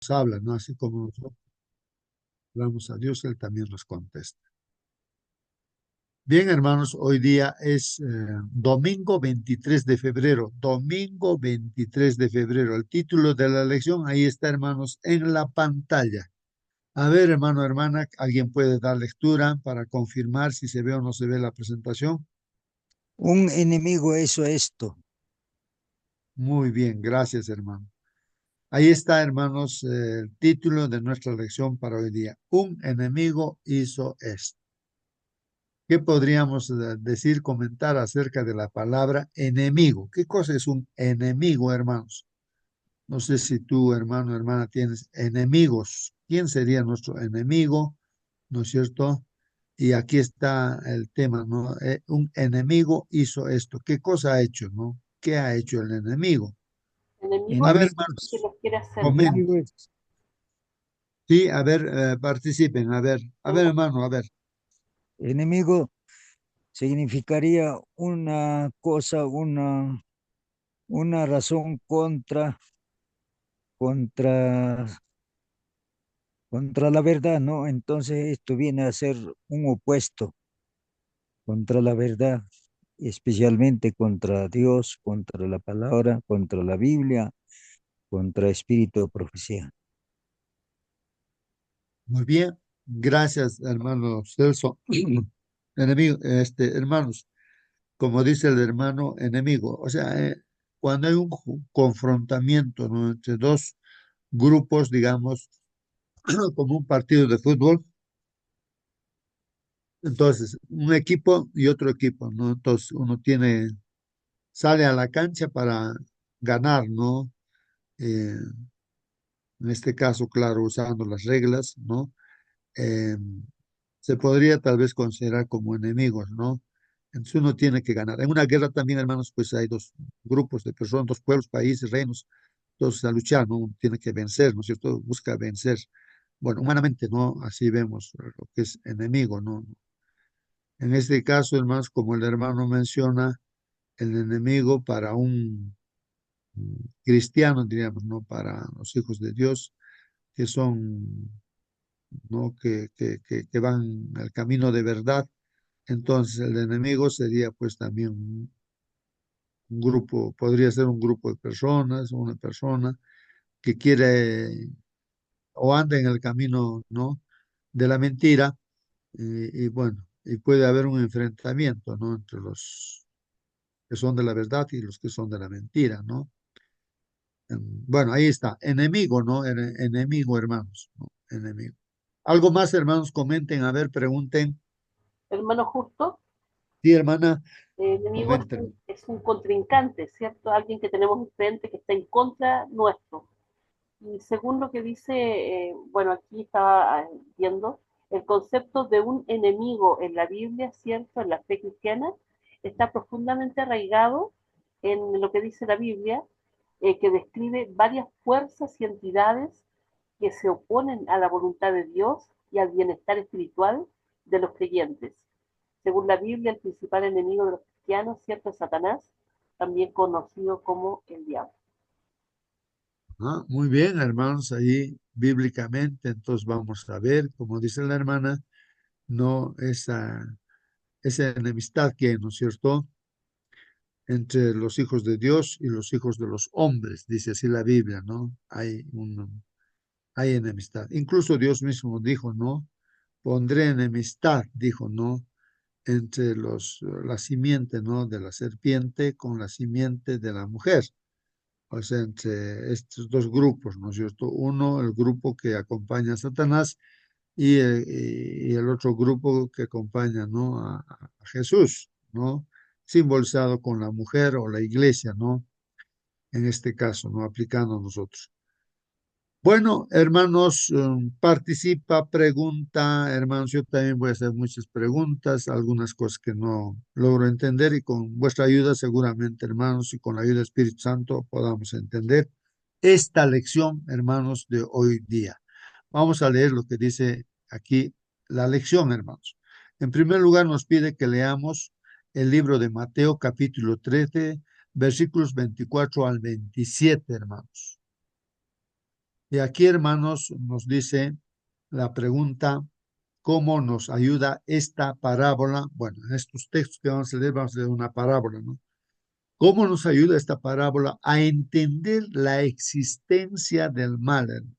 nos habla, ¿no? Así como nosotros hablamos a Dios, Él también nos contesta. Bien, hermanos, hoy día es domingo 23 de febrero, domingo 23 de febrero. El título de la lección, ahí está, hermanos, en la pantalla. A ver, hermano, hermana, ¿alguien puede dar lectura para confirmar si se ve o no se ve la presentación? Un enemigo hizo esto. Muy bien, gracias, hermano. Ahí está, hermanos, el título de nuestra lección para hoy día. Un enemigo hizo esto. ¿Qué podríamos decir, comentar acerca de la palabra enemigo? ¿Qué cosa es un enemigo, hermanos? No sé si tú, hermano, hermana, tienes enemigos. ¿Quién sería nuestro enemigo? ¿No es cierto? Y aquí está el tema, ¿no? Un enemigo hizo esto. ¿Qué cosa ha hecho, no? ¿Qué ha hecho el enemigo? Enemigo A ver, es Enemigos, que hermanos, nos quiere hacer daño. comenten. enemigo es Sí, a ver, participen, a ver, hermano, a ver. enemigo significaría una cosa, una razón contra, contra la verdad, ¿no? Entonces esto viene a ser un opuesto contra la verdad, especialmente contra Dios, contra la palabra, contra la Biblia, contra espíritu de profecía. Muy bien, gracias, hermano Celso. Enemigo, hermanos, como dice el hermano enemigo, o sea, cuando hay un confrontamiento, ¿no? Entre dos grupos, digamos, como un partido de fútbol, entonces, un equipo y otro equipo, ¿no? Entonces, sale a la cancha para ganar, ¿no? Eh, en este caso, claro, usando las reglas, ¿no? Eh, se podría tal vez considerar como enemigos, ¿no? Entonces uno tiene que ganar. En una guerra también, hermanos, pues hay dos grupos de personas, dos pueblos, países, reinos, todos a luchar, ¿no? Uno tiene que vencer, ¿no es cierto? Busca vencer. Bueno, humanamente, ¿no? Así vemos lo que es enemigo, ¿no? En este caso, hermanos, como el hermano menciona, el enemigo para un cristiano, diríamos, ¿no? Para los hijos de Dios, que son, ¿no? Que van al camino de verdad. Entonces, el enemigo sería pues también un grupo, podría ser un grupo de personas, una persona que quiere o anda en el camino, ¿no? De la mentira y bueno, y puede haber un enfrentamiento, ¿no? Entre los que son de la verdad y los que son de la mentira, ¿no? Bueno, ahí está, enemigo, ¿no? Enemigo, hermanos, ¿no? Enemigo. ¿Algo más, hermanos? Comenten, a ver, pregunten. Hermano justo, Sí, hermana, enemigo comenten. es un contrincante, ¿cierto? Alguien que tenemos enfrente que está en contra nuestro. Y según lo que dice, bueno, aquí estaba viendo, el concepto de un enemigo en la Biblia, ¿cierto? En la fe cristiana, está profundamente arraigado en lo que dice la Biblia, que describe varias fuerzas y entidades que se oponen a la voluntad de Dios y al bienestar espiritual de los creyentes. Según la Biblia, el principal enemigo de los cristianos, ¿cierto? Es Satanás, también conocido como el diablo. Ah, muy bien, hermanos, ahí bíblicamente, entonces vamos a ver, como dice la hermana, no esa enemistad que hay, ¿no es cierto?, entre los hijos de Dios y los hijos de los hombres, dice así la Biblia, ¿no? Hay enemistad. Incluso Dios mismo dijo, ¿no? Pondré enemistad, dijo, ¿no? Entre la simiente, ¿no? De la serpiente con la simiente de la mujer. O sea, entre estos dos grupos, ¿no es cierto? Uno, el grupo que acompaña a Satanás y el otro grupo que acompaña, ¿no? A Jesús, ¿no? Simbolizado con la mujer o la iglesia, ¿no? En este caso, ¿no? Aplicando a nosotros. Bueno, hermanos, participa, pregunta, hermanos, yo también voy a hacer muchas preguntas, algunas cosas que no logro entender y con vuestra ayuda seguramente, hermanos, y con la ayuda del Espíritu Santo podamos entender esta lección, hermanos, de hoy día. Vamos a leer lo que dice aquí la lección, hermanos. En primer lugar, nos pide que leamos el libro de Mateo, capítulo 13, versículos 24 al 27, hermanos. Y aquí, hermanos, nos dice la pregunta, ¿cómo nos ayuda esta parábola? Bueno, en estos textos que vamos a leer una parábola, ¿no? ¿Cómo nos ayuda esta parábola a entender la existencia del mal, hermano?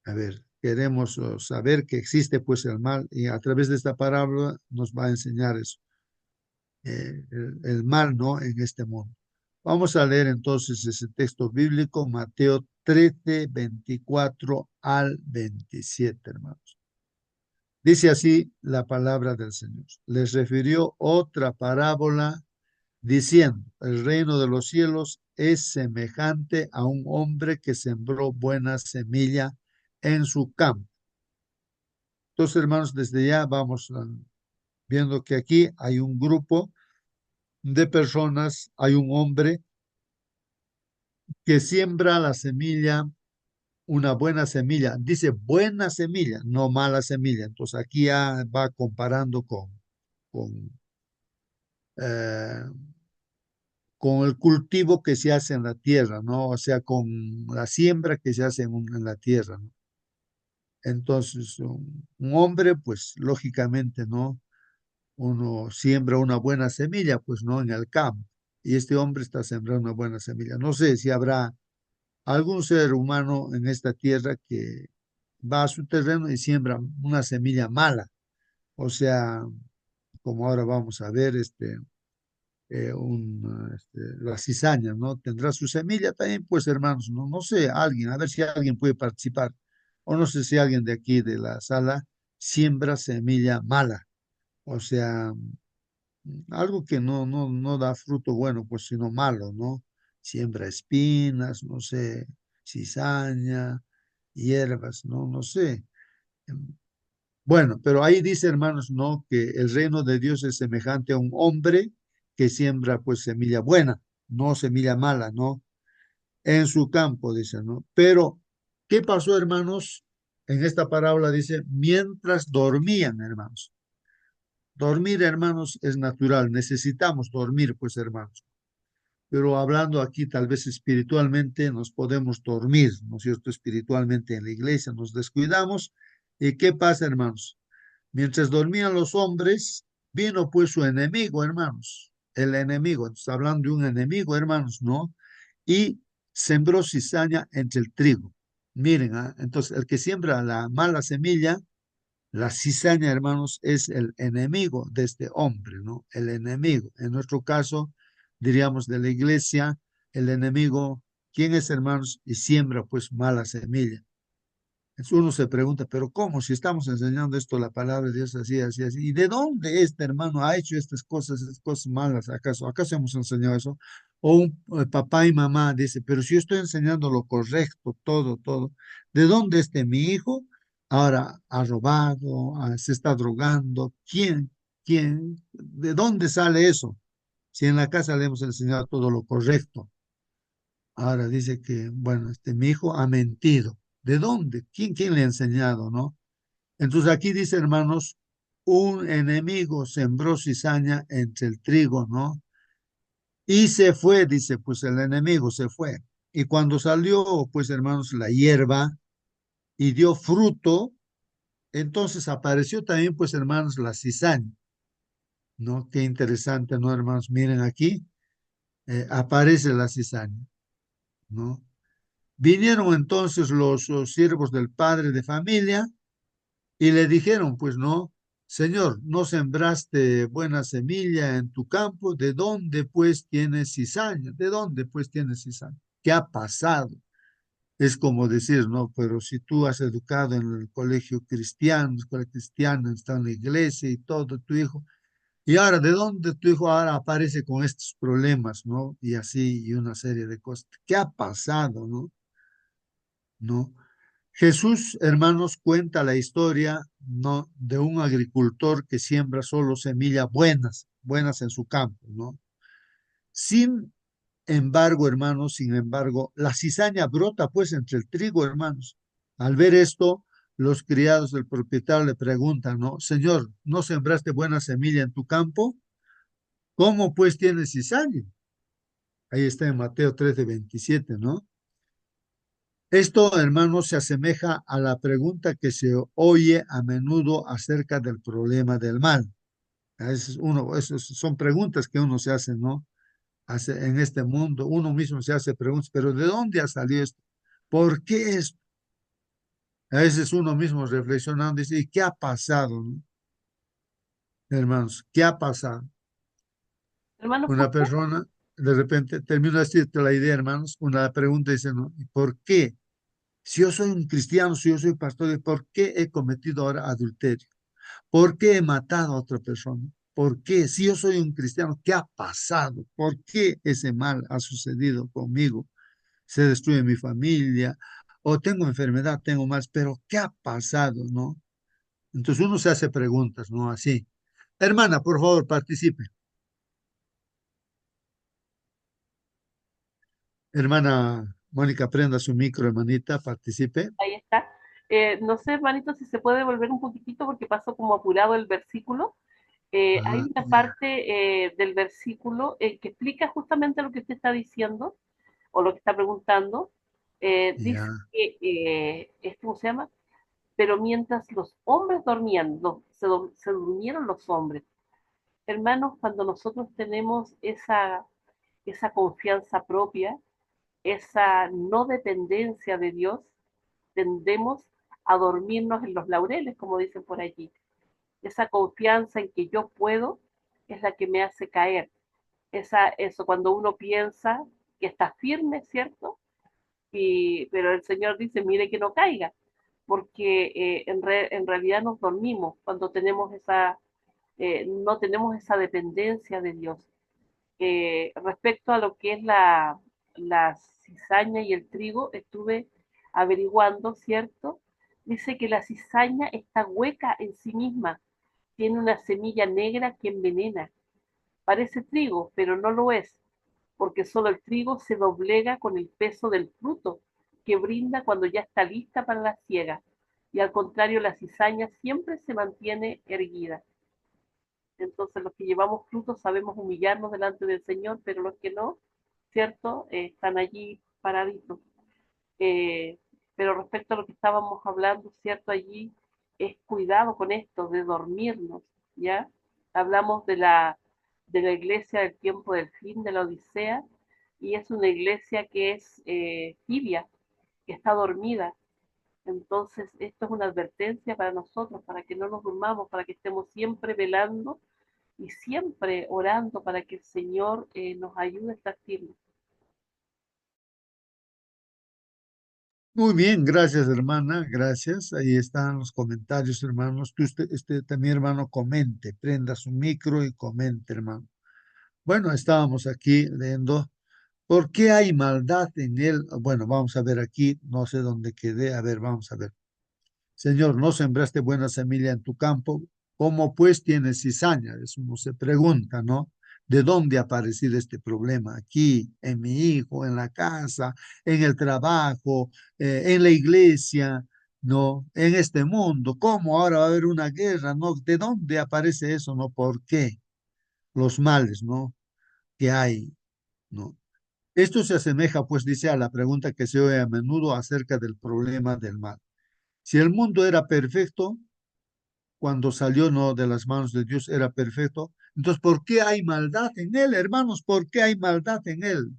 A ver, queremos saber que existe pues el mal y a través de esta parábola nos va a enseñar eso, el mal, ¿no? En este mundo. Vamos a leer entonces ese texto bíblico, Mateo 13, 24 al 27, hermanos. Dice así la palabra del Señor. Les refirió otra parábola diciendo, el reino de los cielos es semejante a un hombre que sembró buena semilla en su campo. Entonces, hermanos, desde ya vamos viendo que aquí hay un grupo de personas, hay un hombre que siembra la semilla, una buena semilla. Dice buena semilla, no mala semilla. Entonces, aquí ya va comparando con, eh, con el cultivo que se hace en la tierra, ¿no? O sea, con la siembra que se hace en la tierra, ¿no? Entonces, un hombre, pues lógicamente, ¿no? Uno siembra una buena semilla, pues no en el campo. Y este hombre está sembrando una buena semilla. No sé si habrá algún ser humano en esta tierra que va a su terreno y siembra una semilla mala. O sea, como ahora vamos a ver, la cizaña, ¿no? Tendrá su semilla también, pues hermanos, no, no sé, alguien, a ver si alguien puede participar. O no sé si alguien de aquí de la sala siembra semilla mala. O sea, algo que no da fruto bueno, pues sino malo, ¿no? Siembra espinas, no sé, cizaña, hierbas, no, no sé. Bueno, pero ahí dice, hermanos, ¿no? Que el reino de Dios es semejante a un hombre que siembra, pues, semilla buena, no semilla mala, ¿no? En su campo, dice, ¿no? Pero, ¿qué pasó, hermanos? En esta parábola dice, mientras dormían, hermanos. Dormir, hermanos, es natural. Necesitamos dormir, pues, hermanos. Pero hablando aquí, tal vez espiritualmente, nos podemos dormir, ¿no es cierto? Espiritualmente en la iglesia nos descuidamos. ¿Y qué pasa, hermanos? Mientras dormían los hombres, vino pues su enemigo, hermanos. El enemigo, está hablando de un enemigo, hermanos, ¿no? Y sembró cizaña entre el trigo. Miren, ¿ah? Entonces el que siembra la mala semilla, la cizaña, hermanos, es el enemigo de este hombre, ¿no? El enemigo. En nuestro caso, diríamos de la iglesia, el enemigo, ¿quién es, hermanos? Y siembra pues mala semilla. Entonces uno se pregunta, pero ¿cómo? Si estamos enseñando esto, la palabra de Dios así, así, así. ¿Y de dónde este hermano ha hecho estas cosas malas? ¿Acaso hemos enseñado eso? O un papá y mamá dice, pero si yo estoy enseñando lo correcto, todo, todo. ¿De dónde mi hijo? Ahora ha robado, se está drogando. ¿Quién? ¿Quién? ¿De dónde sale eso? Si en la casa le hemos enseñado todo lo correcto. Ahora dice que, bueno, mi hijo ha mentido. ¿De dónde? ¿Quién le ha enseñado, no? Entonces aquí dice, hermanos, un enemigo sembró cizaña entre el trigo, ¿no? Y se fue, dice, pues el enemigo se fue. Y cuando salió, pues hermanos, la hierba y dio fruto, entonces apareció también, pues hermanos, la cizaña, ¿no? Qué interesante, ¿no, hermanos? Miren aquí, aparece la cizaña, ¿no? Vinieron entonces los siervos del padre de familia y le dijeron, pues no, Señor, no sembraste buena semilla en tu campo, ¿de dónde pues tienes cizaña? ¿De dónde pues tienes cizaña? ¿Qué ha pasado? Es como decir, no, pero si tú has educado en el colegio cristiano, escuela cristiana, está en la iglesia y todo, tu hijo, y ahora, ¿de dónde tu hijo ahora aparece con estos problemas, no? Y así, y una serie de cosas. ¿Qué ha pasado, no? ¿No? Jesús, hermanos, cuenta la historia, ¿no? De un agricultor que siembra solo semillas buenas, buenas en su campo, ¿no? Sin embargo, hermanos, sin embargo, la cizaña brota pues entre el trigo, hermanos. Al ver esto, los criados del propietario le preguntan, ¿no? Señor, ¿no sembraste buena semilla en tu campo? ¿Cómo pues tienes cizaña? Ahí está en Mateo 13, 27, ¿no? Esto, hermanos, se asemeja a la pregunta que se oye a menudo acerca del problema del mal. Esas son preguntas que uno se hace, ¿no? En este mundo, uno mismo se hace preguntas, pero ¿de dónde ha salido esto? ¿Por qué esto? A veces uno mismo reflexionando dice, ¿y qué ha pasado, no? Hermanos, ¿qué ha pasado? Hermano, Una justo, persona, de repente, termino de decirte la idea, hermanos, una pregunta dice, ¿no? ¿Y por qué? Si yo soy un cristiano, si yo soy pastor, ¿por qué he cometido ahora adulterio? ¿Por qué he matado a otra persona? ¿Por qué? Si yo soy un cristiano, ¿qué ha pasado? ¿Por qué ese mal ha sucedido conmigo? Se destruye mi familia, o tengo enfermedad, tengo más, pero ¿qué ha pasado, no? Entonces uno se hace preguntas, ¿no? Así. Hermana, por favor, participe. Hermana Mónica, prenda su micro, hermanita, participe. ahí está. No sé, hermanito, si se puede volver un poquitito porque pasó como apurado el versículo. Hay Ah, una parte del versículo que explica justamente lo que usted está diciendo o lo que está preguntando. Dice ya, que, ¿cómo se llama? Pero mientras los hombres dormían, se durmieron los hombres. Hermanos, cuando nosotros tenemos esa confianza propia, esa no dependencia de Dios, tendemos a dormirnos en los laureles, como dicen por allí. Esa confianza en que yo puedo es la que me hace caer. Eso cuando uno piensa que está firme, ¿cierto? Pero el Señor dice, mire que no caiga, porque en realidad nos dormimos cuando no tenemos esa dependencia de Dios. Respecto a lo que es la cizaña y el trigo, estuve averiguando, ¿cierto? Dice que la cizaña está hueca en sí misma, tiene una semilla negra que envenena. Parece trigo, pero no lo es, porque solo el trigo se doblega con el peso del fruto que brinda cuando ya está lista para la siega, y al contrario la cizaña siempre se mantiene erguida. Entonces los que llevamos frutos sabemos humillarnos delante del Señor, pero los que no, ¿cierto? Están allí paraditos. Eh, pero respecto a lo que estábamos hablando, ¿cierto? Allí es cuidado con esto de dormirnos, ¿ya? Hablamos de la iglesia del tiempo del fin, de la Odisea, y es una iglesia que es tibia, que está dormida. Entonces, esto es una advertencia para nosotros, para que no nos durmamos, para que estemos siempre velando y siempre orando para que el Señor nos ayude a estar firmes. muy bien, gracias, hermana, gracias. Ahí están los comentarios, hermanos. También, hermano, comente, prenda su micro y comente, hermano. Bueno, estábamos aquí leyendo. ¿Por qué hay maldad en él? Bueno, vamos a ver aquí, no sé dónde quedé. A ver, vamos a ver. Señor, no sembraste buena semilla en tu campo, ¿cómo pues tienes cizaña? Eso uno se pregunta, ¿no? ¿De dónde ha aparecido este problema? Aquí, en mi hijo, en la casa, en el trabajo, en la iglesia, ¿no? En este mundo. ¿Cómo ahora va a haber una guerra? ¿No? ¿De dónde aparece eso? ¿No? ¿Por qué? Los males, ¿no? Que hay, ¿no? Esto se asemeja, pues, dice, a la pregunta que se oye a menudo acerca del problema del mal. Si el mundo era perfecto, cuando salió no de las manos de Dios era perfecto. Entonces, ¿por qué hay maldad en él, hermanos? ¿Por qué hay maldad en él?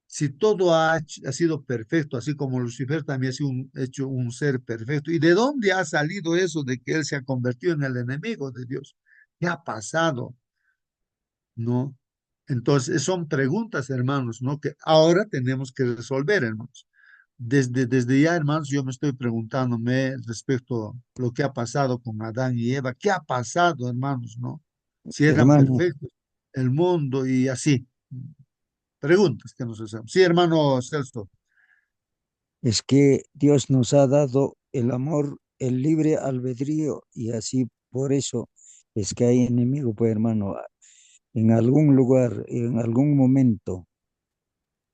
Si todo ha sido perfecto, así como Lucifer también ha sido hecho un ser perfecto. ¿Y de dónde ha salido eso de que él se ha convertido en el enemigo de Dios? ¿Qué ha pasado? ¿No? Entonces, son preguntas, hermanos, ¿no? Que ahora tenemos que resolver, hermanos. Desde ya, hermanos, yo me estoy preguntándome respecto a lo que ha pasado con Adán y Eva. ¿Qué ha pasado, hermanos, no? Si eran Hermano, perfectos el mundo y así. Preguntas que nos hacemos. Sí, hermano Celso. es que Dios nos ha dado el amor, el libre albedrío y así por eso es que hay enemigo, pues hermano, en algún lugar, en algún momento,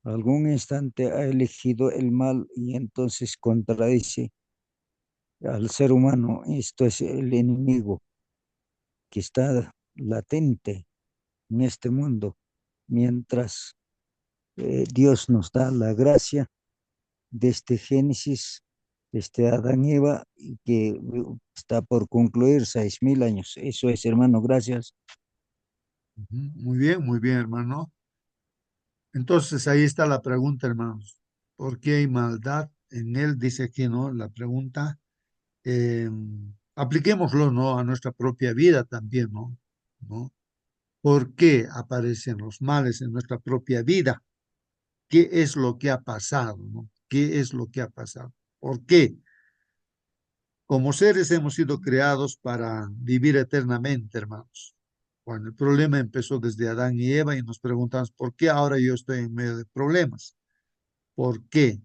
algún instante ha elegido el mal y entonces contradice al ser humano. Esto es el enemigo que está latente en este mundo, mientras Dios nos da la gracia desde Génesis, desde Adán y Eva, y que está por concluir 6000 años. Eso es, hermano, gracias. Ujú. Muy bien, hermano. Entonces ahí está la pregunta, hermanos. ¿Por qué hay maldad en él? Dice aquí, ¿no? La pregunta. eh, Apliquémoslo, ¿no? A nuestra propia vida también, ¿no? ¿No? ¿Por qué aparecen los males en nuestra propia vida? ¿Qué es lo que ha pasado, ¿no? ¿Qué es lo que ha pasado? ¿Por qué? Como seres hemos sido creados para vivir eternamente, hermanos. Bueno, el problema empezó desde Adán y Eva y nos preguntamos, ¿por qué ahora yo estoy en medio de problemas? ¿Por qué?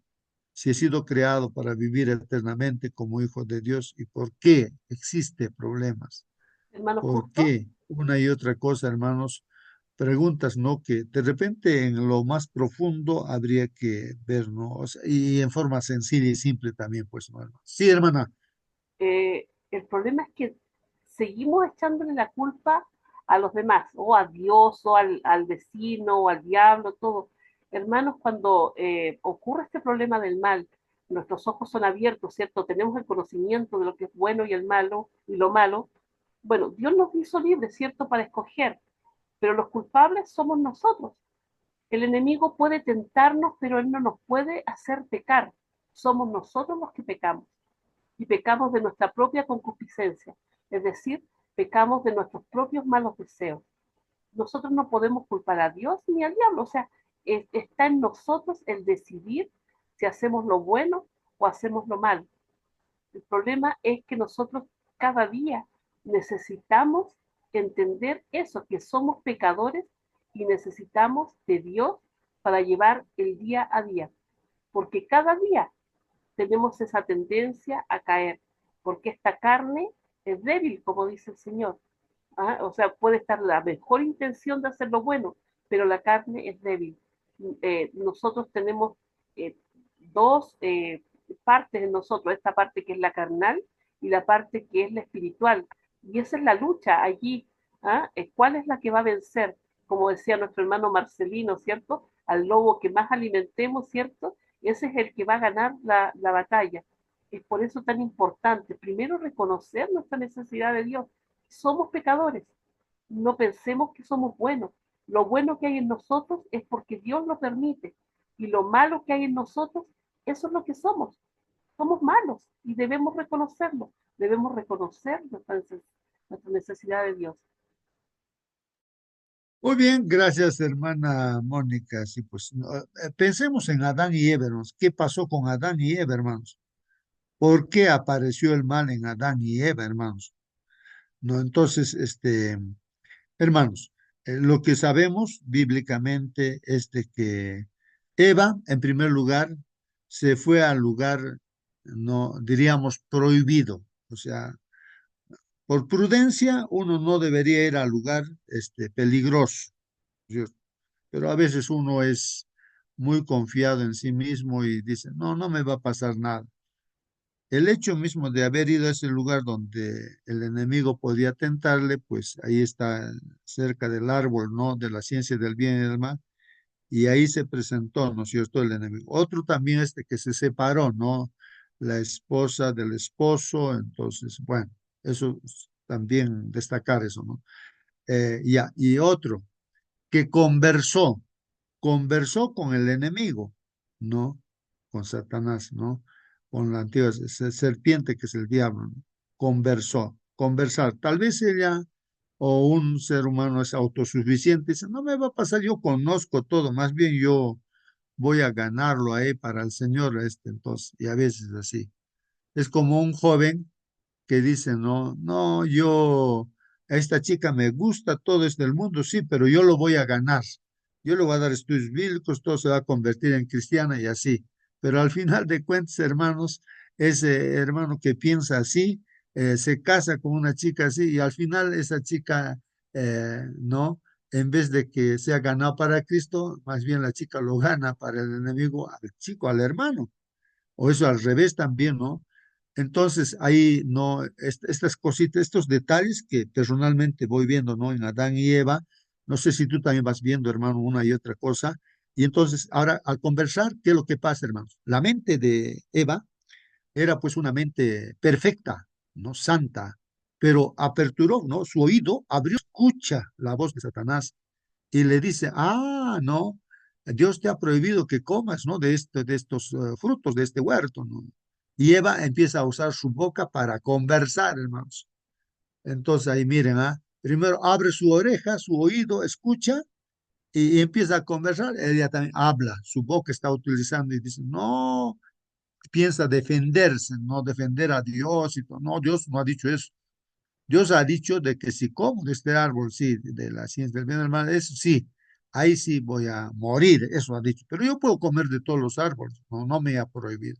Si he sido creado para vivir eternamente como hijo de Dios, ¿y por qué existe problemas? Hermano ¿Por Justo, qué? Una y otra cosa, hermanos, preguntas, ¿no? Que de repente en lo más profundo habría que ver, ¿no? O sea, y en forma sencilla y simple también, pues, ¿no, hermano? Sí, hermana. el problema es que seguimos echándole la culpa a los demás, o a Dios, o al vecino, o al diablo, todo. Hermanos, cuando ocurre este problema del mal, nuestros ojos son abiertos, ¿cierto? Tenemos el conocimiento de lo que es bueno y el malo y lo malo. Bueno, Dios nos hizo libres, ¿cierto? Para escoger, pero los culpables somos nosotros. El enemigo puede tentarnos, pero él no nos puede hacer pecar. Somos nosotros los que pecamos y pecamos de nuestra propia concupiscencia, es decir, pecamos de nuestros propios malos deseos. Nosotros no podemos culpar a Dios ni al diablo, o sea, está en nosotros el decidir si hacemos lo bueno o hacemos lo malo. El problema es que nosotros cada día necesitamos entender eso, que somos pecadores y necesitamos de Dios para llevar el día a día, porque cada día tenemos esa tendencia a caer, porque esta carne es débil, como dice el Señor. ¿Ah? O sea, puede estar la mejor intención de hacer lo bueno, pero la carne es débil. Nosotros tenemos eh, dos partes en nosotros, esta parte que es la carnal y la parte que es la espiritual. Y esa es la lucha allí. ¿Ah? ¿Cuál es la que va a vencer? Como decía nuestro hermano Marcelino, ¿cierto? Al lobo que más alimentemos, ¿cierto? Ese es el que va a ganar la batalla. Es por eso tan importante, primero, reconocer nuestra necesidad de Dios. Somos pecadores, no pensemos que somos buenos. Lo bueno que hay en nosotros es porque Dios lo permite. Y lo malo que hay en nosotros, eso es lo que somos. Somos malos y debemos reconocerlo. Debemos reconocer nuestra necesidad de Dios. Muy bien, gracias, hermana Mónica. Sí, pues pensemos en Adán y Eva, hermanos. ¿Qué pasó con Adán y Eva, hermanos? ¿Por qué apareció el mal en Adán y Eva, hermanos? No, entonces, hermanos, lo que sabemos bíblicamente es de que Eva, en primer lugar, se fue al lugar, no diríamos, prohibido. O sea, por prudencia, uno no debería ir al lugar, peligroso. ¿Sí? Pero a veces uno es muy confiado en sí mismo y dice, no, no me va a pasar nada. El hecho mismo de haber ido a ese lugar donde el enemigo podía tentarle, pues ahí está cerca del árbol, ¿no? De la ciencia del bien y del mal, y ahí se presentó, ¿no es cierto?, el enemigo. Otro también que se separó, ¿no? La esposa del esposo, entonces, bueno, eso también destacar eso, ¿no? Ya, y otro, que conversó con el enemigo, ¿no? Con Satanás, ¿no? Con la antigua serpiente que es el diablo, ¿no? Conversar. Tal vez ella o un ser humano es autosuficiente, dice, no me va a pasar, yo conozco todo, más bien yo voy a ganarlo ahí para el Señor, entonces, y a veces así. Es como un joven que dice, no, no, yo, a esta chica me gusta, todo es del mundo, sí, pero yo lo voy a ganar. Yo le voy a dar estudios bíblicos, todo se va a convertir en cristiana y así. Pero al final de cuentas, hermanos, ese hermano que piensa así, se casa con una chica así y al final esa chica, no, en vez de que sea ganado para Cristo, más bien la chica lo gana para el enemigo, al chico, al hermano. O eso al revés también, ¿no? Entonces, ahí no, estas cositas, estos detalles que personalmente voy viendo, ¿no? En Adán y Eva, no sé si tú también vas viendo, hermano, una y otra cosa, Y entonces, ahora, al conversar, ¿qué es lo que pasa, hermanos? La mente de Eva era pues una mente perfecta, ¿no? Santa, pero aperturó, ¿no? Su oído, abrió, escucha la voz de Satanás y le dice, ah, no, Dios te ha prohibido que comas, ¿no? De estos frutos, de este huerto, ¿no? Y Eva empieza a usar su boca para conversar, hermanos. Entonces ahí miren, ¿ah? Primero abre su oreja, su oído, escucha y empieza a conversar. Ella también habla, su boca está utilizando y dice, no, piensa defenderse, no defender a Dios y todo. No, Dios no ha dicho eso. Dios ha dicho de que si como de este árbol, sí, de la ciencia del bien y del mal, eso sí, ahí sí voy a morir, eso ha dicho. Pero yo puedo comer de todos los árboles, no, no me ha prohibido.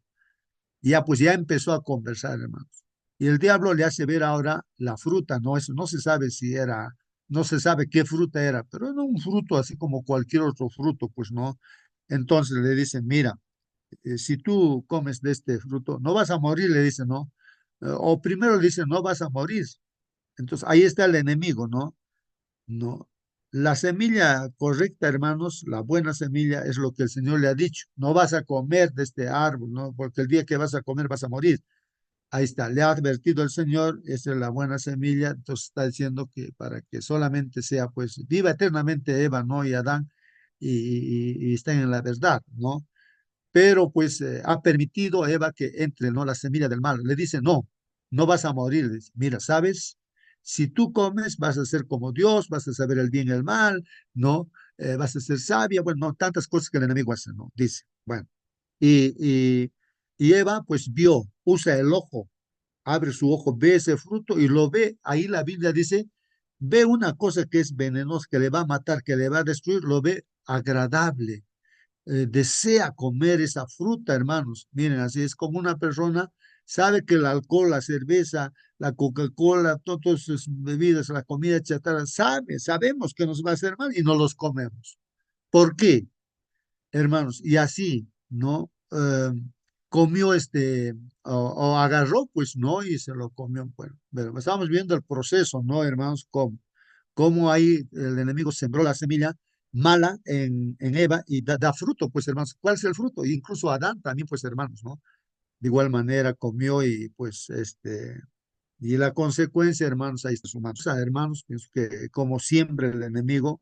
Y ya pues ya empezó a conversar, hermanos. Y el diablo le hace ver ahora la fruta, no, eso no se sabe si era, no se sabe qué fruta era, pero era un fruto así como cualquier otro fruto, pues no. Entonces le dicen, mira, si tú comes de este fruto, no vas a morir, le dicen, ¿no? O primero le dicen, no vas a morir. Entonces ahí está el enemigo, ¿no? No. La semilla correcta, hermanos, la buena semilla es lo que el Señor le ha dicho. No vas a comer de este árbol, ¿no? Porque el día que vas a comer vas a morir. Ahí está, le ha advertido el Señor, esa es la buena semilla. Entonces está diciendo que para que solamente sea, pues, viva eternamente Eva, ¿no? Y Adán y estén en la verdad, ¿no? Pero pues ha permitido a Eva que entre, ¿no? La semilla del mal. Le dice, no, no vas a morir. Le dice, mira, ¿sabes? Si tú comes, vas a ser como Dios, vas a saber el bien y el mal, ¿no? Vas a ser sabia, bueno, no, tantas cosas que el enemigo hace, ¿no? Dice, bueno. Y, y, y Eva pues vio, usa el ojo, abre su ojo, ve ese fruto y lo ve. Ahí la Biblia dice, ve una cosa que es venenosa, que le va a matar, que le va a destruir, lo ve agradable, desea comer esa fruta, hermanos. Miren, así es como una persona sabe que el alcohol, la cerveza, la Coca-Cola, todas sus bebidas, la comida chatarra, sabemos que nos va a hacer mal y no los comemos. ¿Por qué, hermanos? Y así, ¿no? Comió o agarró, pues no, y se lo comió. Bueno, pero estamos viendo el proceso, ¿no, hermanos? Cómo ahí el enemigo sembró la semilla mala en Eva y da fruto, pues hermanos. ¿Cuál es el fruto? Incluso Adán también, pues hermanos, ¿no? De igual manera comió y pues y la consecuencia, hermanos, ahí está sumando. O sea, hermanos, pienso que como siempre el enemigo,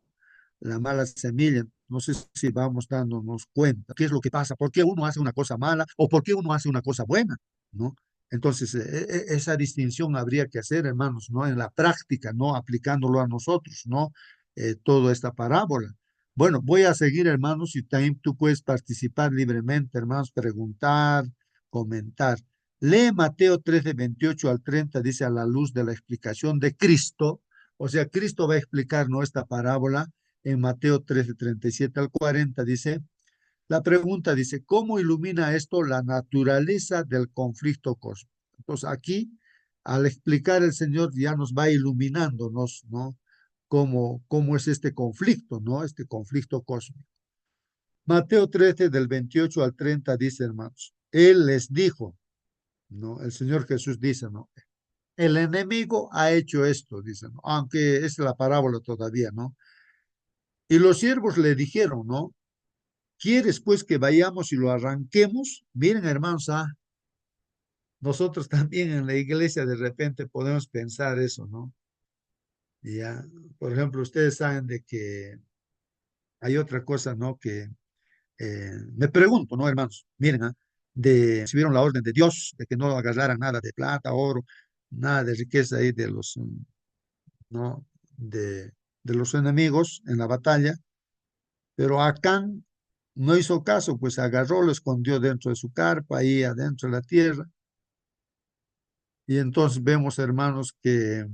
la mala semilla, no sé si vamos dándonos cuenta qué es lo que pasa, por qué uno hace una cosa mala o por qué uno hace una cosa buena, ¿no? Entonces, esa distinción habría que hacer, hermanos, ¿no? En la práctica, ¿no? Aplicándolo a nosotros, ¿no? Toda esta parábola. Bueno, voy a seguir, hermanos, y también tú puedes participar libremente, hermanos, preguntar, comentar. Lee Mateo 13, 28 al 30, dice a la luz de la explicación de Cristo, o sea, Cristo va a explicar, ¿no? Esta parábola en Mateo 13, 37 al 40, dice, la pregunta dice, ¿cómo ilumina esto la naturaleza del conflicto cósmico? Entonces aquí, al explicar el Señor ya nos va iluminándonos, ¿no? Cómo es este conflicto, ¿no? Este conflicto cósmico. Mateo 13 del 28 al 30 dice, hermanos, Él les dijo, ¿no? El Señor Jesús dice, ¿no? El enemigo ha hecho esto, dice, ¿no? Aunque es la parábola todavía, ¿no? Y los siervos le dijeron, ¿no? ¿Quieres pues que vayamos y lo arranquemos? Miren, hermanos, nosotros también en la iglesia de repente podemos pensar eso, ¿no? Ya, por ejemplo, ustedes saben de que hay otra cosa, ¿no? Que me pregunto, ¿no, hermanos? Miren, recibieron la orden de Dios de que no agarraran nada de plata, oro, nada de riqueza ahí de los, ¿no? De los enemigos en la batalla, pero Acán no hizo caso, pues agarró, lo escondió dentro de su carpa, ahí adentro de la tierra. Y entonces vemos, hermanos, que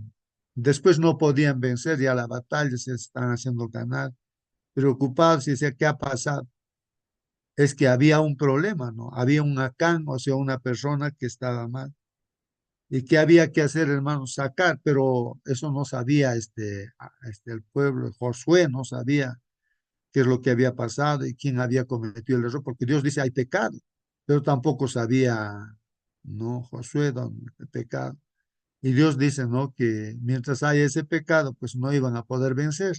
después no podían vencer ya la batalla, se están haciendo ganar, preocupados y decía, ¿qué ha pasado? Es que había un problema, ¿no? Había un Acán, o sea, una persona que estaba mal. ¿Y qué había que hacer, hermanos? Sacar, pero eso no sabía el pueblo, Josué no sabía qué es lo que había pasado y quién había cometido el error, porque Dios dice hay pecado, pero tampoco sabía, ¿no? Josué, dónde el pecado. Y Dios dice, ¿no? Que mientras haya ese pecado, pues no iban a poder vencer.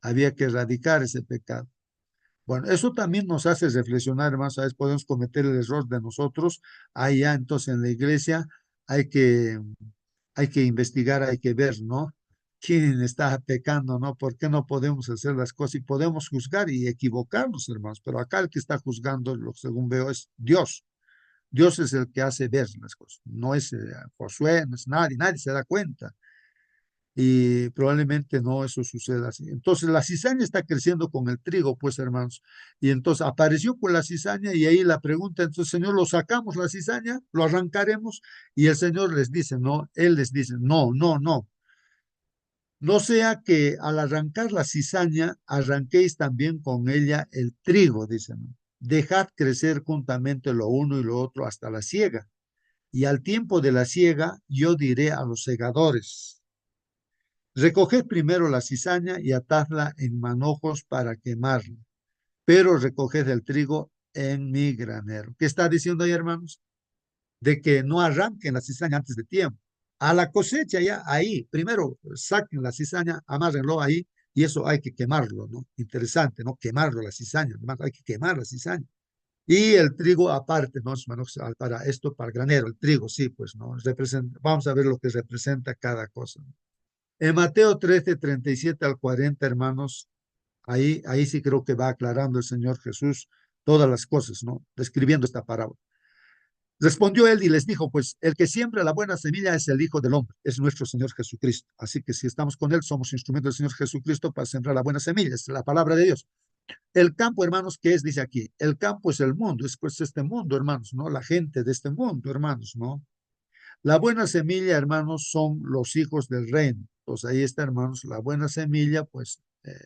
Había que erradicar ese pecado. Bueno, eso también nos hace reflexionar, hermanos. A veces podemos cometer el error de nosotros. Ahí ya, entonces en la iglesia hay que, hay que investigar, hay que ver, ¿no? ¿Quién está pecando, no? ¿Por qué no podemos hacer las cosas? Y podemos juzgar y equivocarnos, hermanos. Pero acá el que está juzgando, lo según veo, es Dios. Dios es el que hace ver las cosas. No es Josué, no es nadie, nadie se da cuenta y probablemente no eso suceda así. Entonces la cizaña está creciendo con el trigo, pues hermanos, y entonces apareció con la cizaña y ahí la pregunta, entonces Señor, ¿lo sacamos la cizaña? ¿Lo arrancaremos? Y el Señor les dice, no, Él les dice, no, no, no. No sea que al arrancar la cizaña, arranquéis también con ella el trigo, dicen. Dejad crecer juntamente lo uno y lo otro hasta la siega. Y al tiempo de la siega, yo diré a los segadores, recoged primero la cizaña y atadla en manojos para quemarla, pero recoged el trigo en mi granero. ¿Qué está diciendo ahí, hermanos? De que no arranquen la cizaña antes de tiempo. A la cosecha ya ahí, primero saquen la cizaña, amárrenlo ahí, y eso hay que quemarlo, ¿no? Interesante, ¿no? Quemarlo, la cizaña, además hay que quemar la cizaña. Y el trigo aparte, ¿no? Para esto, para el granero, el trigo, sí, pues, ¿no? Vamos a ver lo que representa cada cosa. En Mateo 13, 37 al 40, hermanos, ahí sí creo que va aclarando el Señor Jesús todas las cosas, ¿no? Describiendo esta parábola. Respondió él y les dijo, pues el que siembra la buena semilla es el Hijo del Hombre, es nuestro Señor Jesucristo. Así que si estamos con él, somos instrumentos del Señor Jesucristo para sembrar la buena semilla, es la palabra de Dios. El campo, hermanos, ¿qué es? Dice aquí, el campo es el mundo, es pues este mundo, hermanos, ¿no? La gente de este mundo, hermanos, ¿no? La buena semilla, hermanos, son los hijos del reino. Pues ahí está, hermanos, la buena semilla, pues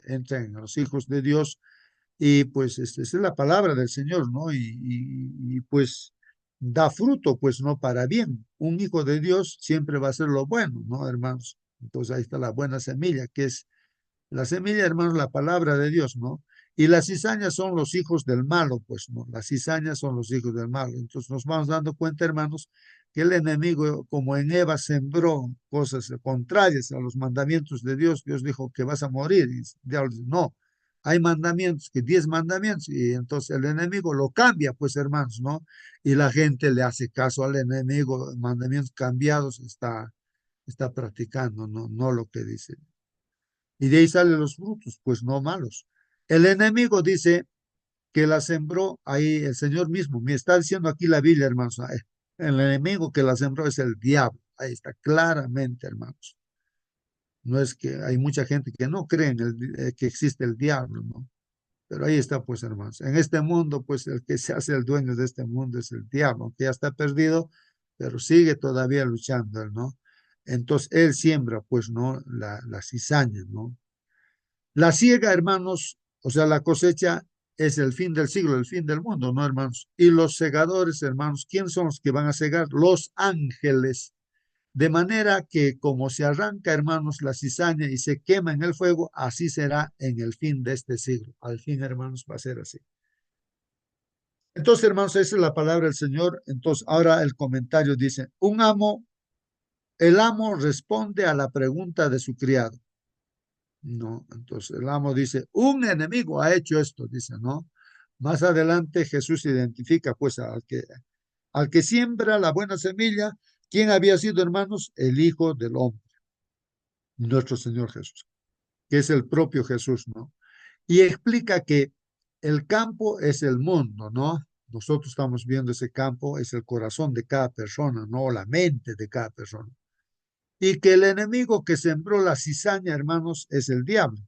entra en los hijos de Dios y pues esa es la palabra del Señor, ¿no? Pues da fruto, pues no para bien. Un hijo de Dios siempre va a ser lo bueno, ¿no, hermanos? Entonces ahí está la buena semilla, que es la semilla, hermanos, la palabra de Dios, ¿no? Y las cizañas son los hijos del malo, pues, ¿no? Las cizañas son los hijos del malo. Entonces nos vamos dando cuenta, hermanos, que el enemigo, como en Eva, sembró cosas contrarias a los mandamientos de Dios. Dios dijo que vas a morir. Y Dios dijo, no, hay mandamientos, que 10 mandamientos. Y entonces el enemigo lo cambia, pues, hermanos, ¿no? Y la gente le hace caso al enemigo, mandamientos cambiados, está practicando, ¿no? No lo que dice y de ahí salen los frutos, pues no malos. El enemigo dice que la sembró ahí el Señor mismo. Me está diciendo aquí la Biblia, hermanos. El enemigo que la sembró es el diablo. Ahí está claramente, hermanos. No es que hay mucha gente que no cree en que existe el diablo, ¿no? Pero ahí está, pues, hermanos. En este mundo, pues, el que se hace el dueño de este mundo es el diablo, que ya está perdido, pero sigue todavía luchando, ¿no? Entonces, él siembra, pues, ¿no? La cizaña, ¿no? La siega, hermanos, o sea, la cosecha es el fin del siglo, el fin del mundo, ¿no, hermanos? Y los segadores, hermanos, ¿quién son los que van a segar? Los ángeles. De manera que como se arranca, hermanos, la cizaña y se quema en el fuego, así será en el fin de este siglo. Al fin, hermanos, va a ser así. Entonces, hermanos, esa es la palabra del Señor. Entonces, ahora el comentario dice, el amo responde a la pregunta de su criado. No, entonces el amo dice, un enemigo ha hecho esto, dice, ¿no? Más adelante Jesús identifica pues al que siembra la buena semilla, ¿quién había sido, hermanos? El Hijo del Hombre, nuestro Señor Jesús, que es el propio Jesús, ¿no? Y explica que el campo es el mundo, ¿no? Nosotros estamos viendo ese campo, es el corazón de cada persona, ¿no? La mente de cada persona. Y que el enemigo que sembró la cizaña, hermanos, es el diablo,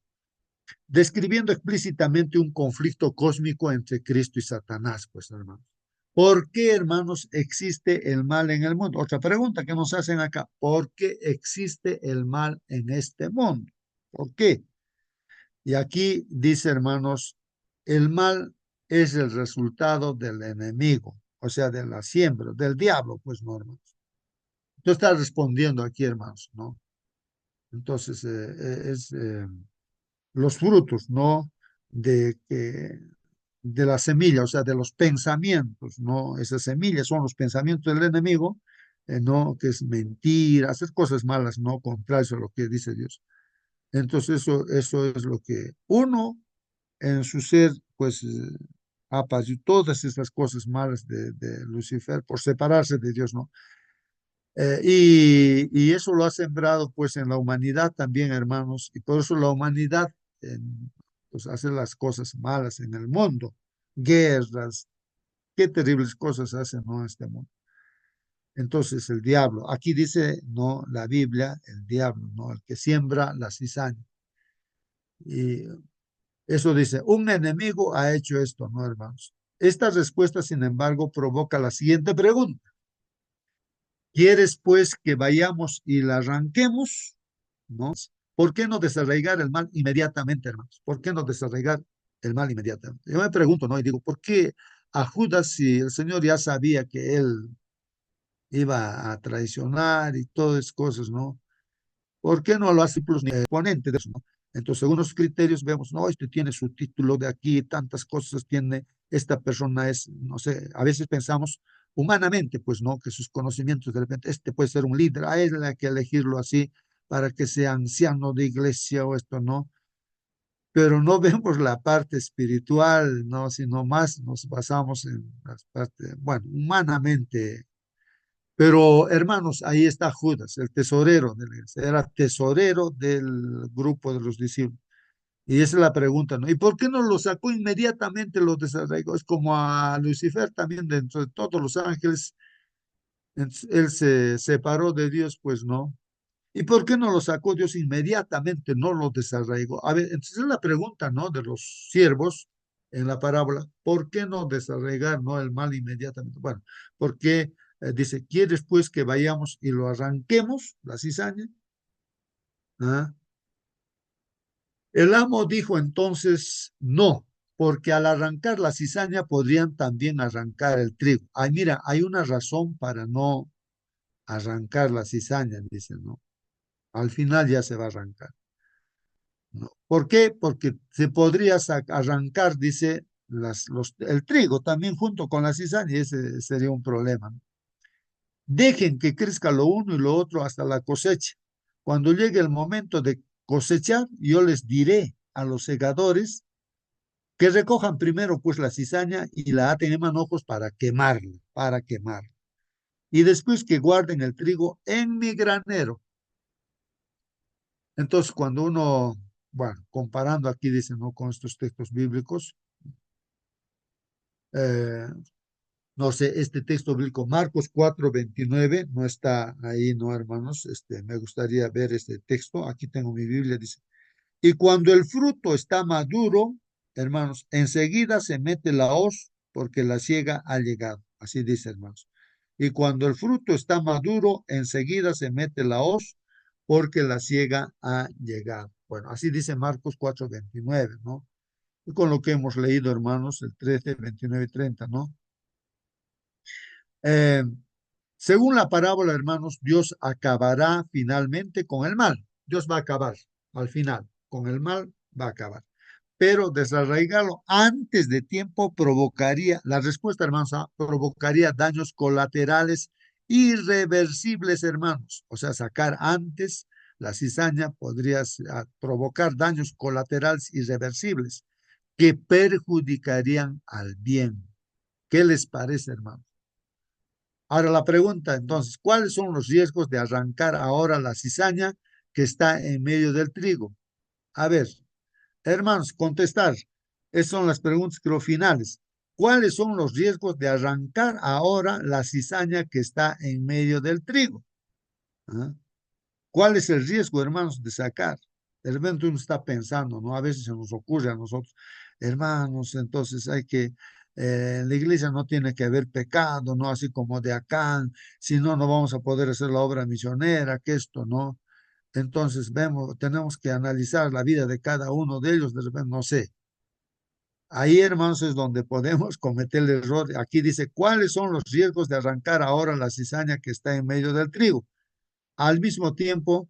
describiendo explícitamente un conflicto cósmico entre Cristo y Satanás, pues hermanos. ¿Por qué, hermanos, existe el mal en el mundo? Otra pregunta que nos hacen acá. ¿Por qué existe el mal en este mundo? ¿Por qué? Y aquí dice, hermanos, el mal es el resultado del enemigo, o sea, de la siembra, del diablo, pues no, hermanos. Tú estás respondiendo aquí, hermanos, ¿no? Entonces, los frutos, ¿no? De la semilla, o sea, de los pensamientos, ¿no? Esas semillas son los pensamientos del enemigo, ¿no? Que es mentir, hacer cosas malas, ¿no? Contrarias a lo que dice Dios. Entonces, eso es lo que uno en su ser pues, apas y todas esas cosas malas de Lucifer por separarse de Dios, ¿no? Y eso lo ha sembrado pues en la humanidad también, hermanos, y por eso la humanidad pues hace las cosas malas en el mundo, guerras, qué terribles cosas hacen, ¿no? En este mundo. Entonces el diablo, aquí dice, no, la Biblia, el diablo, ¿no? El que siembra la cizaña. Y eso dice, un enemigo ha hecho esto, ¿no, hermanos? Esta respuesta, sin embargo, provoca la siguiente pregunta. ¿Quieres pues que vayamos y la arranquemos? ¿No? ¿Por qué no desarraigar el mal inmediatamente, hermanos? ¿Por qué no desarraigar el mal inmediatamente? Yo me pregunto, ¿no? Y digo, ¿por qué a Judas, si el Señor ya sabía que él iba a traicionar y todas esas cosas, ¿no? ¿Por qué no lo hace los exponentes de eso, ¿no? Entonces, según los criterios, vemos, no, este tiene su título de aquí, tantas cosas tiene, esta persona es, no sé, a veces pensamos humanamente, pues no, que sus conocimientos de repente, este puede ser un líder, a él hay que elegirlo así para que sea anciano de iglesia o esto, ¿no? Pero no vemos la parte espiritual, ¿no? Sino más nos basamos en las partes, bueno, humanamente. Pero hermanos, ahí está Judas, el tesorero de la iglesia, era tesorero del grupo de los discípulos. Y esa es la pregunta, ¿no? ¿Y por qué no lo sacó inmediatamente, lo desarraigó? Es como a Lucifer también, dentro de todos los ángeles, él se separó de Dios, pues no. ¿Y por qué no lo sacó Dios inmediatamente, no lo desarraigó? A ver, entonces es la pregunta, ¿no? De los siervos en la parábola, ¿por qué no desarraigar, no, el mal inmediatamente? Bueno, porque dice, ¿quieres pues que vayamos y lo arranquemos, la cizaña? ¿Ah? El amo dijo entonces, no, porque al arrancar la cizaña podrían también arrancar el trigo. Ay, mira, hay una razón para no arrancar la cizaña, dicen, ¿no? Al final ya se va a arrancar. ¿No? ¿Por qué? Porque se podría arrancar, dice, el trigo también junto con la cizaña y ese sería un problema, ¿no? Dejen que crezca lo uno y lo otro hasta la cosecha. Cuando llegue el momento de cosechar, yo les diré a los segadores que recojan primero pues la cizaña y la aten en manojos para quemarla, para quemarla. Y después que guarden el trigo en mi granero. Entonces, cuando uno, bueno, comparando aquí, dicen, ¿no? Con estos textos bíblicos, eh, no sé, este texto bíblico, Marcos 4:29, no está ahí, ¿no, hermanos? Me gustaría ver este texto. Aquí tengo mi Biblia, dice, y cuando el fruto está maduro, hermanos, enseguida se mete la hoz porque la siega ha llegado. Así dice, hermanos. Y cuando el fruto está maduro, enseguida se mete la hoz porque la siega ha llegado. Bueno, así dice Marcos 4:29, ¿no? Y con lo que hemos leído, hermanos, el 13, 29 y 30, ¿no? Eh, Según la parábola, hermanos, Dios acabará finalmente con el mal. Dios va a acabar al final, con el mal va a acabar. Pero desarraigarlo antes de tiempo provocaría, la respuesta, hermanos, provocaría daños colaterales irreversibles, hermanos. O sea, sacar antes la cizaña podría provocar daños colaterales irreversibles que perjudicarían al bien. ¿Qué les parece, hermanos? Ahora la pregunta, entonces, ¿cuáles son los riesgos de arrancar ahora la cizaña que está en medio del trigo? A ver, hermanos, contestar. Esas son las preguntas, creo, finales. ¿Cuáles son los riesgos de arrancar ahora la cizaña que está en medio del trigo? ¿Ah? ¿Cuál es el riesgo, hermanos, de sacar? De repente uno está pensando, ¿no? A veces se nos ocurre a nosotros, hermanos, entonces hay que, en la iglesia no tiene que haber pecado, ¿no? Así como de acá, si no, no vamos a poder hacer la obra misionera, que esto, ¿no? Entonces vemos, tenemos que analizar la vida de cada uno de ellos, de repente, no sé. Ahí, hermanos, es donde podemos cometer el error. Aquí dice, ¿cuáles son los riesgos de arrancar ahora la cizaña que está en medio del trigo? Al mismo tiempo,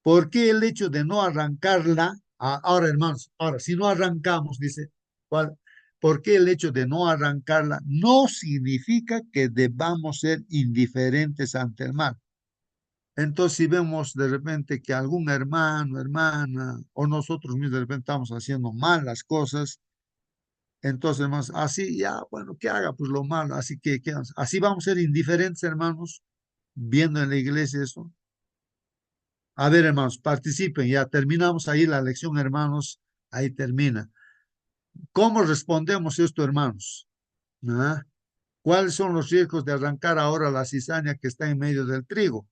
¿por qué el hecho de no arrancarla? Ahora, hermanos, ahora, si no arrancamos, dice, ¿cuál? ¿Por qué el hecho de no arrancarla no significa que debamos ser indiferentes ante el mal? Entonces, si vemos de repente que algún hermano, hermana, o nosotros mismos de repente estamos haciendo mal las cosas, Entonces, hermanos, así ya, bueno, que haga pues lo malo, así que, así vamos a ser indiferentes, hermanos, viendo en la iglesia eso. A ver, hermanos, participen, ya terminamos ahí la lección, hermanos, ahí termina. ¿Cómo respondemos esto, hermanos? ¿Ah? ¿Cuáles son los riesgos de arrancar ahora la cizaña que está en medio del trigo?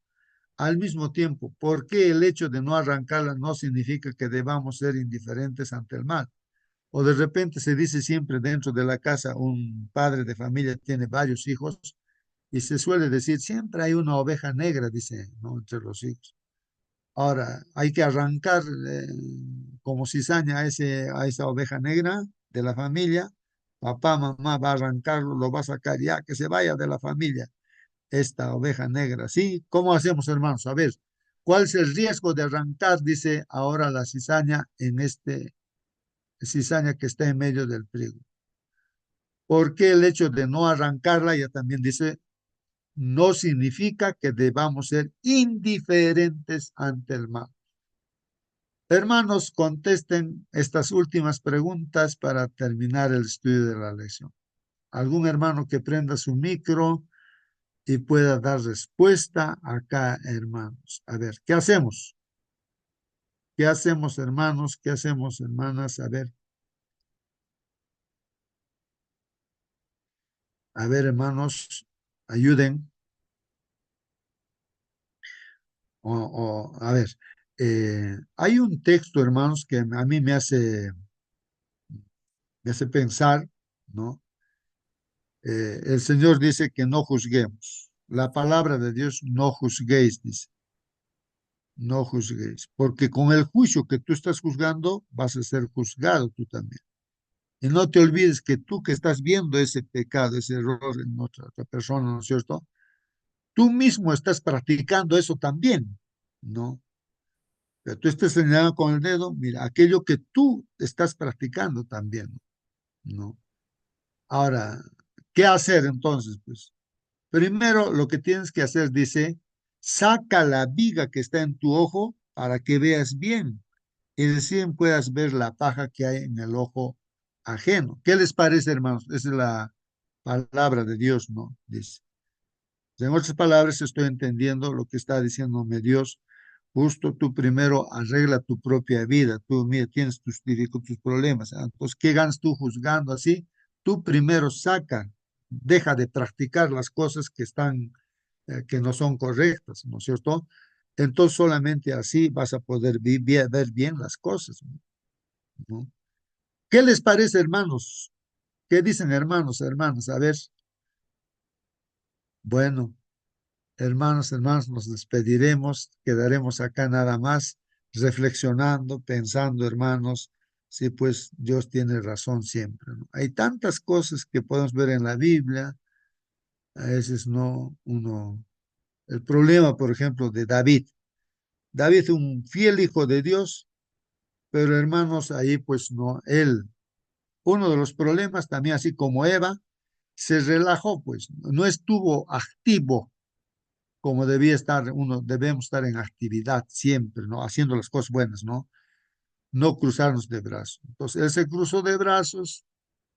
Al mismo tiempo, ¿por qué el hecho de no arrancarla no significa que debamos ser indiferentes ante el mal? O de repente se dice siempre dentro de la casa, un padre de familia tiene varios hijos y se suele decir, siempre hay una oveja negra, dice, ¿no? Entre los hijos. Ahora, hay que arrancar como cizaña a esa oveja negra de la familia. Papá, mamá va a arrancarlo, lo va a sacar ya, que se vaya de la familia esta oveja negra. ¿Sí? ¿Cómo hacemos, hermanos? A ver, ¿cuál es el riesgo de arrancar, dice ahora la cizaña en este cizaña que está en medio del trigo? Porque el hecho de no arrancarla, ya también dice, no significa que debamos ser indiferentes ante el mal. Hermanos, contesten estas últimas preguntas para terminar el estudio de la lección. ¿Algún hermano que prenda su micro y pueda dar respuesta acá, hermanos? A ver, ¿qué hacemos? ¿Qué hacemos, hermanos? ¿Qué hacemos, hermanas? A ver, hermanos, ayuden. A ver, hay un texto, hermanos, que a mí me hace pensar, ¿no? El Señor dice que no juzguemos. La palabra de Dios, no juzguéis, dice, no juzguéis, porque con el juicio que tú estás juzgando, vas a ser juzgado tú también. Y no te olvides que tú que estás viendo ese pecado, ese error en otra persona, ¿no es cierto? Tú mismo estás practicando eso también, ¿no? Pero tú estás señalando con el dedo, mira, aquello que tú estás practicando también, ¿no? Ahora, ¿qué hacer entonces? Pues primero lo que tienes que hacer, dice, saca la viga que está en tu ojo para que veas bien y recién puedas ver la paja que hay en el ojo ajeno. ¿Qué les parece, hermanos? Esa es la palabra de Dios, ¿no? Dice. En otras palabras, estoy entendiendo lo que está diciéndome Dios. Justo tú primero arregla tu propia vida. Tú, mira, tienes tus problemas. Entonces, ¿qué ganas tú juzgando así? Tú primero saca, deja de practicar las cosas que están, que no son correctas, ¿no es cierto? Entonces, solamente así vas a poder ver bien las cosas, ¿no? ¿Qué les parece, hermanos? ¿Qué dicen, hermanos, hermanas? A ver, bueno. Hermanos, hermanos, nos despediremos, quedaremos acá nada más reflexionando, pensando, hermanos, sí, pues Dios tiene razón siempre, ¿no? Hay tantas cosas que podemos ver en la Biblia, a veces no, el problema, por ejemplo, de David. David, un fiel hijo de Dios, pero hermanos, ahí pues no, uno de los problemas también, así como Eva, se relajó, pues, no estuvo activo como debía estar, debemos estar en actividad siempre, ¿no? Haciendo las cosas buenas, ¿no? No cruzarnos de brazos. Entonces, él se cruzó de brazos,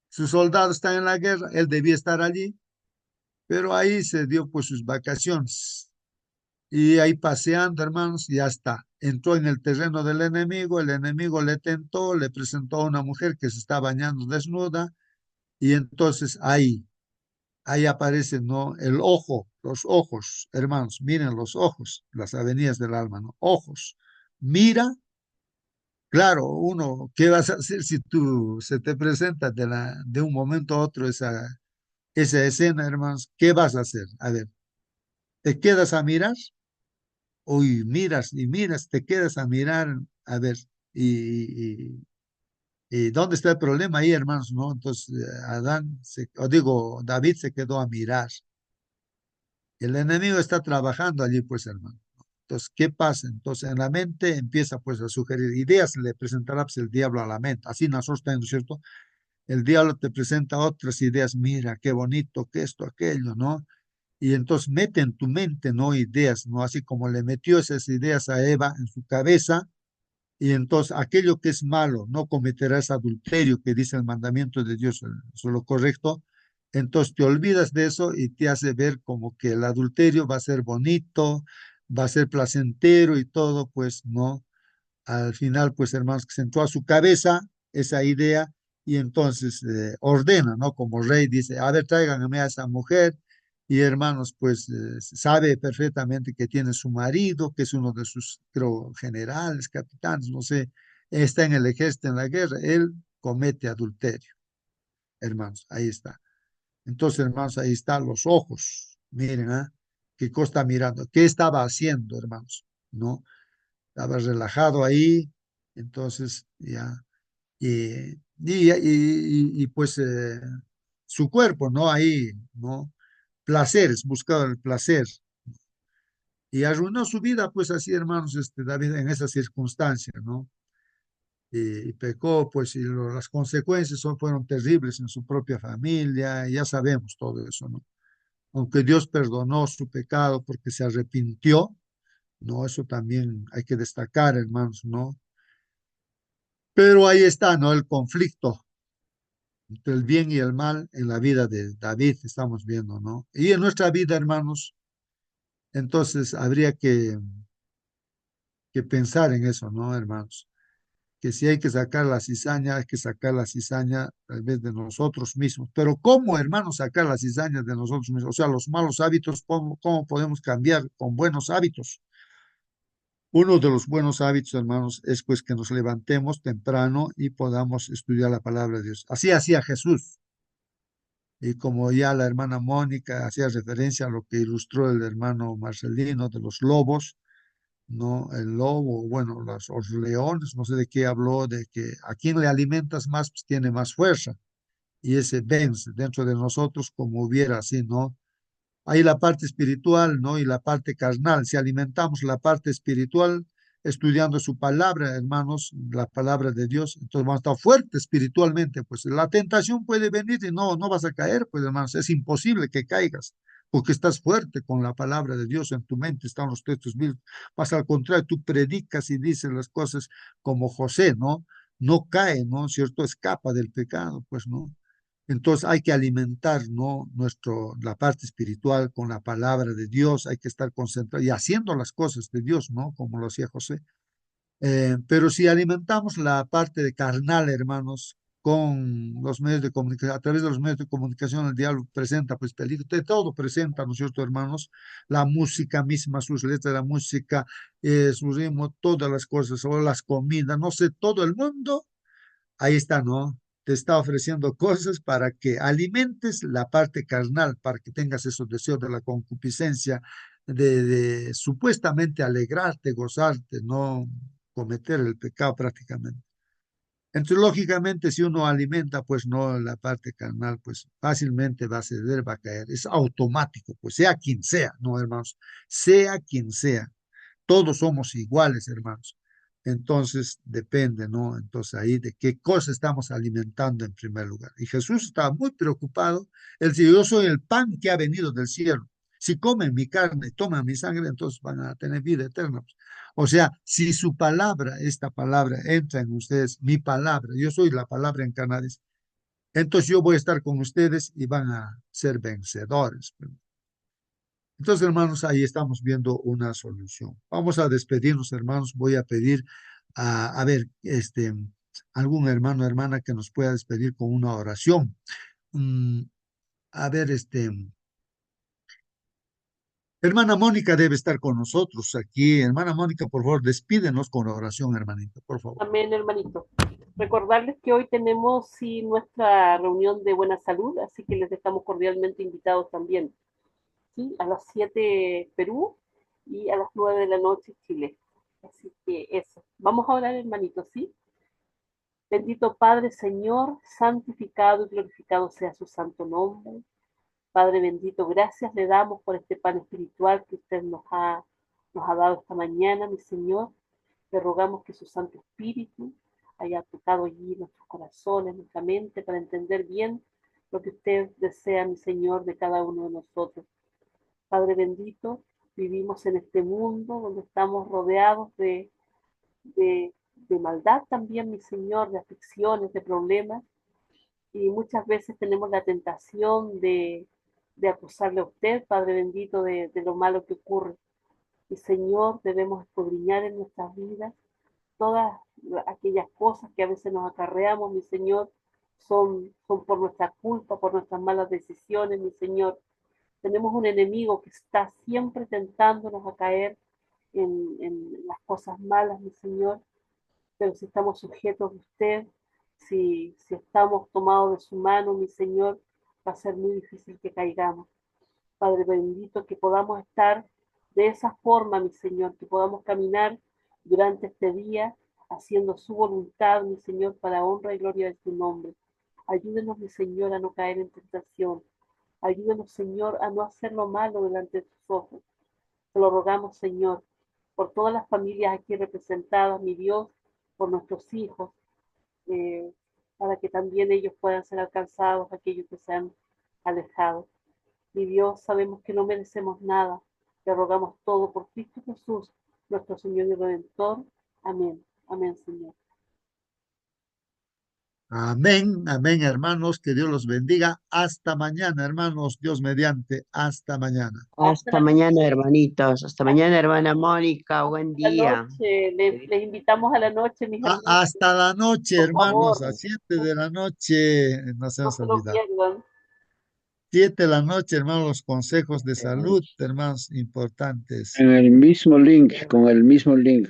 sus soldados están en la guerra, él debía estar allí, pero ahí se dio pues sus vacaciones. Y ahí paseando, hermanos, y ya está. Entró en el terreno del enemigo, el enemigo le tentó, le presentó a una mujer que se está bañando desnuda, y entonces ahí aparece, ¿no? El ojo, los ojos, hermanos, miren los ojos, las avenidas del alma, ¿no? Ojos. Mira, claro, uno, ¿qué vas a hacer si tú se te presenta de un momento a otro esa escena, hermanos? ¿Qué vas a hacer? A ver, ¿te quedas a mirar? Uy, miras y miras, te quedas a mirar, a ver, y ¿dónde está el problema ahí, hermanos? ¿No? Entonces, o digo, David se quedó a mirar. El enemigo está trabajando allí, pues, hermano. Entonces, ¿qué pasa? Entonces, en la mente empieza, pues, a sugerir ideas, le presentará, pues, el diablo a la mente. Así nosotros tenemos, ¿cierto? El diablo te presenta otras ideas, mira, qué bonito, que esto, aquello, ¿no? Y entonces mete en tu mente, ¿no? Ideas, ¿no? Así como le metió esas ideas a Eva en su cabeza, Y entonces aquello que es malo, no cometerás adulterio, que dice el mandamiento de Dios, eso es lo correcto. Entonces te olvidas de eso y te hace ver como que el adulterio va a ser bonito, va a ser placentero y todo, pues no. Al final, pues hermanos, que sentó a su cabeza esa idea y entonces ordena, ¿no? Como rey dice, a ver, tráiganme a esa mujer. Y hermanos, pues sabe perfectamente que tiene su marido, que es uno de sus, creo, generales, capitanes, no sé, está en el ejército, en la guerra. Él comete adulterio, hermanos, ahí está. Entonces, hermanos, ahí están los ojos. Miren, ¿ah? ¿Qué cosa está mirando? ¿Qué estaba haciendo, hermanos? ¿No? Estaba relajado ahí, entonces ya, pues su cuerpo, ¿no? Ahí, ¿no? Placeres, buscaba el placer y arruinó su vida, pues así, hermanos, David en esas circunstancias, ¿no? Y pecó, pues, y las consecuencias fueron terribles en su propia familia, y ya sabemos todo eso, ¿no? Aunque Dios perdonó su pecado porque se arrepintió, ¿no? Eso también hay que destacar, hermanos, ¿no? Pero ahí está, ¿no? El conflicto entre el bien y el mal en la vida de David, estamos viendo, ¿no? Y en nuestra vida, hermanos, entonces habría que pensar en eso, ¿no, hermanos? Que si hay que sacar la cizaña, hay que sacar la cizaña tal vez de nosotros mismos. Pero ¿cómo, hermanos, sacar la cizaña de nosotros mismos? O sea, los malos hábitos, ¿cómo podemos cambiar con buenos hábitos? Uno de los buenos hábitos, hermanos, es pues que nos levantemos temprano y podamos estudiar la palabra de Dios. Así hacía Jesús. Y como ya la hermana Mónica hacía referencia a lo que ilustró el hermano Marcelino de los lobos, ¿no? El lobo, bueno, los leones, no sé de qué habló, de que a quien le alimentas más, pues tiene más fuerza. Y ese vence dentro de nosotros como hubiera así, ¿no? Hay la parte espiritual, ¿no? Y la parte carnal. Si alimentamos la parte espiritual, estudiando su palabra, hermanos, la palabra de Dios, entonces vamos a estar fuertes espiritualmente. Pues la tentación puede venir y no vas a caer, pues hermanos, es imposible que caigas, porque estás fuerte con la palabra de Dios en tu mente, están los textos bíblicos. Vas al contrario, tú predicas y dices las cosas como José, ¿no? No cae, ¿no? ¿Cierto? Escapa del pecado, pues, ¿no? Entonces hay que alimentar, ¿no? La parte espiritual con la palabra de Dios, hay que estar concentrado y haciendo las cosas de Dios, ¿no? Como lo hacía José. Pero si alimentamos la parte de carnal, hermanos, con los medios de comunicación, a través de los medios de comunicación, el diablo presenta, pues, peligro, de todo presenta, ¿no es cierto, hermanos? La música misma, sus letras, la música, su ritmo, todas las cosas, o las comidas, no sé, todo el mundo ahí está, ¿no? Te está ofreciendo cosas para que alimentes la parte carnal, para que tengas esos deseos de la concupiscencia, de supuestamente alegrarte, gozarte, no cometer el pecado prácticamente. Entonces, lógicamente, si uno alimenta, pues no la parte carnal, pues fácilmente va a ceder, va a caer. Es automático, pues sea quien sea, ¿no, hermanos? Sea quien sea. Todos somos iguales, hermanos. Entonces depende, ¿no? Entonces ahí de qué cosa estamos alimentando en primer lugar. Y Jesús estaba muy preocupado. Él dice, yo soy el pan que ha venido del cielo. Si comen mi carne, toman mi sangre, entonces van a tener vida eterna. O sea, si su palabra, esta palabra, entra en ustedes, mi palabra, yo soy la palabra encarnada, entonces yo voy a estar con ustedes y van a ser vencedores. Entonces, hermanos, ahí estamos viendo una solución. Vamos a despedirnos, hermanos. Voy a pedir a ver, algún hermano o hermana que nos pueda despedir con una oración. Mm, a ver, hermana Mónica debe estar con nosotros aquí. Hermana Mónica, por favor, despídenos con la oración, hermanita, por favor. Amén, hermanito. Recordarles que hoy tenemos sí nuestra reunión de buena salud, así que les dejamos cordialmente invitados también, ¿sí? A las 7 Perú y a las 9 de la noche Chile. Así que eso. Vamos a orar, hermanito, ¿sí? Bendito Padre, Señor, santificado y glorificado sea su santo nombre. Padre bendito, gracias le damos por este pan espiritual que usted nos ha dado esta mañana, mi Señor. Le rogamos que su Santo Espíritu haya tocado allí nuestros corazones, nuestra mente, para entender bien lo que usted desea, mi Señor, de cada uno de nosotros. Padre bendito, vivimos en este mundo donde estamos rodeados de de maldad también, mi Señor, de aflicciones, de problemas, y muchas veces tenemos la tentación de acusarle a usted, Padre bendito, de lo malo que ocurre. Y Señor, debemos escudriñar en nuestras vidas todas aquellas cosas que a veces nos acarreamos, mi Señor, son por nuestra culpa, por nuestras malas decisiones, mi Señor. Tenemos un enemigo que está siempre tentándonos a caer en las cosas malas, mi Señor, pero si estamos sujetos a usted, si estamos tomados de su mano, mi Señor, va a ser muy difícil que caigamos. Padre bendito, que podamos estar de esa forma, mi Señor, que podamos caminar durante este día haciendo su voluntad, mi Señor, para honra y gloria de tu nombre. Ayúdenos, mi Señor, a no caer en tentación. Ayúdenos, Señor, a no hacer lo malo delante de tus ojos. Te lo rogamos, Señor, por todas las familias aquí representadas, mi Dios, por nuestros hijos, eh, para que también ellos puedan ser alcanzados, aquellos que se han alejado. Mi Dios, sabemos que no merecemos nada. Te rogamos todo por Cristo Jesús, nuestro Señor y Redentor. Amén. Amén, Señor. Amén, amén, hermanos, que Dios los bendiga. Hasta mañana, hermanos, Dios mediante, hasta mañana. Hasta Hasta mañana, hermanitos. Hasta mañana, hermana Mónica. Buen la día. noche. Les invitamos a la noche, mis hermanos. Hasta la noche, Por hermanos, favor, a 7 de la noche, no se no nos se lo olvida. pierdan. 7 de la noche, hermanos, los consejos de salud, hermanos, importantes. En el mismo link, con el mismo link.